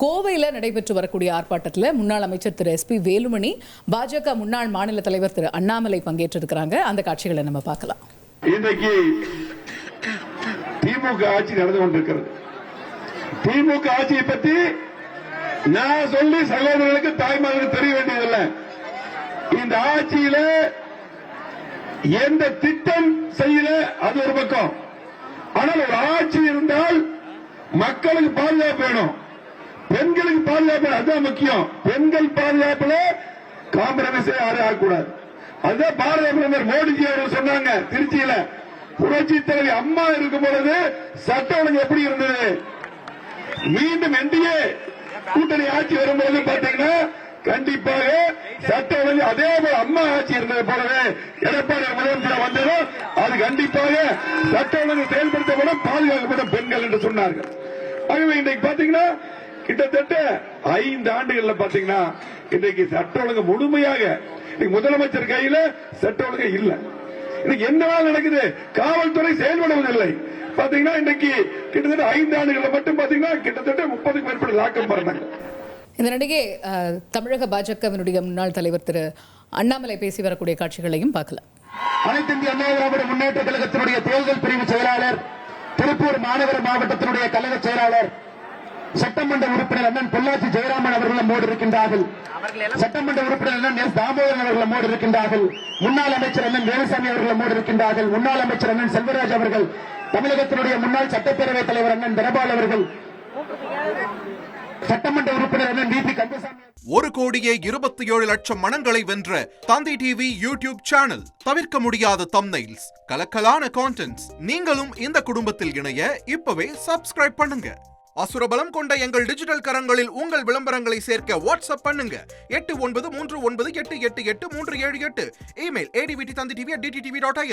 கோவையில் நடைபெற்று வரக்கூடிய ஆர்ப்பாட்டத்தில் முன்னாள் அமைச்சர் திரு எஸ்பி வேலுமணி, பாஜக முன்னாள் மாநில தலைவர் திரு அண்ணாமலை பங்கேற்றிருக்கிறாங்க. அந்த காட்சிகளை நம்ம பார்க்கலாம். இன்றைக்கு திமுக ஆட்சி நடந்து கொண்டிருக்கிறது. திமுக ஆட்சியை பற்றி நான் சொல்லி சகோதரர்களுக்கு தாய்மார்களுக்கு தெரிய வேண்டியதில்லை. இந்த ஆட்சியில எந்த திட்டம் செய்யல அது ஒரு பக்கம். ஆனால் ஒரு ஆட்சி இருந்தால் மக்களுக்கு பாதுகாப்பு வேணும், பெண்களுக்கு பாதுகாப்பு, அதுதான் முக்கியம். பெண்கள் பாதுகாப்புல காம்ப்ரமைஸ் யாரும் ஆகக்கூடாது. அதுதான் பாரத பிரதமர் மோடிஜி அவர்கள் சொன்னாங்க திருச்சியில. புரட்சி தலைவி அம்மா இருக்கும் பொழுது சட்ட ஒழுங்கு எப்படி இருந்தது? மீண்டும் என்டிஏ கூட்டணி ஆட்சி வரும்போது பாத்தீங்கன்னா கண்டிப்பாக சட்ட ஒழுங்கு அதே போல அம்மா ஆட்சி இருந்தது போலவே எடப்பாடி முதலமைச்சர் வந்ததும் அது கண்டிப்பாக சட்ட ஒழுங்கு செயல்படுத்தப்படும், பாதுகாக்கப்படும் பெண்கள் என்று சொன்னார்கள். ஆகவே இன்றைக்கு பாத்தீங்கன்னா கிட்டத்தட்ட 5 ஆண்டுகள்ல பாத்தீங்கன்னா இன்றைக்கு சட்ட ஒழுங்கு முழுமையாக முதலமைச்சர் கையில சட்ட ஒழுங்கு இல்ல. இன்னைக்கு என்ன நடக்குது? காவல்துறை செயல்படுவதில்லை. பாத்தீங்கன்னா இன்றைக்கு கிட்டத்தட்ட 5 ஆண்டுகள்ல மட்டும் பாத்தீங்கன்னா கிட்டத்தட்ட 30க்கும் மேற்பட்ட லாக்கம் பண்ணாங்க. இந்த நடிகை தமிழக பாஜகவினுடைய முன்னாள் தலைவர் திரு அண்ணாமலை பேசி வரக்கூடிய காட்சிகளையும் பார்க்கலாம். அனைத்து இந்திய அண்ணா திராவிட முன்னேற்ற கழகத்தினுடைய தேர்தல் பிரிவு செயலாளர், திருப்பூர் மாநகர மாவட்டத்தினுடைய கழக செயலாளர், சட்டமன்ற உறுப்பினர் அண்ணன் பொள்ளாச்சி ஜெயராமன் அவர்கள் நம்மோடு இருக்கின்றார்கள். சட்டமன்ற உறுப்பினர் அண்ணன் எஸ் தாமோதரன் அவர்கள் நம்மோடு இருக்கின்றார்கள். முன்னாள் அமைச்சர் அண்ணன் வேலுசாமி அவர்கள் நம்மோடு இருக்கின்றார்கள். முன்னாள் அமைச்சர் அண்ணன் செல்வராஜ் அவர்கள், தமிழகத்தினுடைய முன்னாள் சட்டப்பேரவைத் தலைவர் அண்ணன் தனபால் அவர்கள், சட்டமன்ற உறுப்பினர் அண்ணன் வி.பி. கந்தசாமி. 1,27,00,000 மனங்களை வென்ற தந்தி டிவி யூடியூப் சேனல். தவிர்க்க முடியாத தம்ப்நெயில்ஸ், கலக்கலான கான்டென்ட்ஸ். நீங்களும் இந்த குடும்பத்தில் இணைய இப்பவே சப்ஸ்கிரைப் பண்ணுங்க. அசுரபலம் கொண்ட எங்கள் டிஜிட்டல் கரங்களில் உங்கள் விளம்பரங்களை சேர்க்க வாட்ஸ்அப் பண்ணுங்க. 8939888838. Email advttv@dttv.in.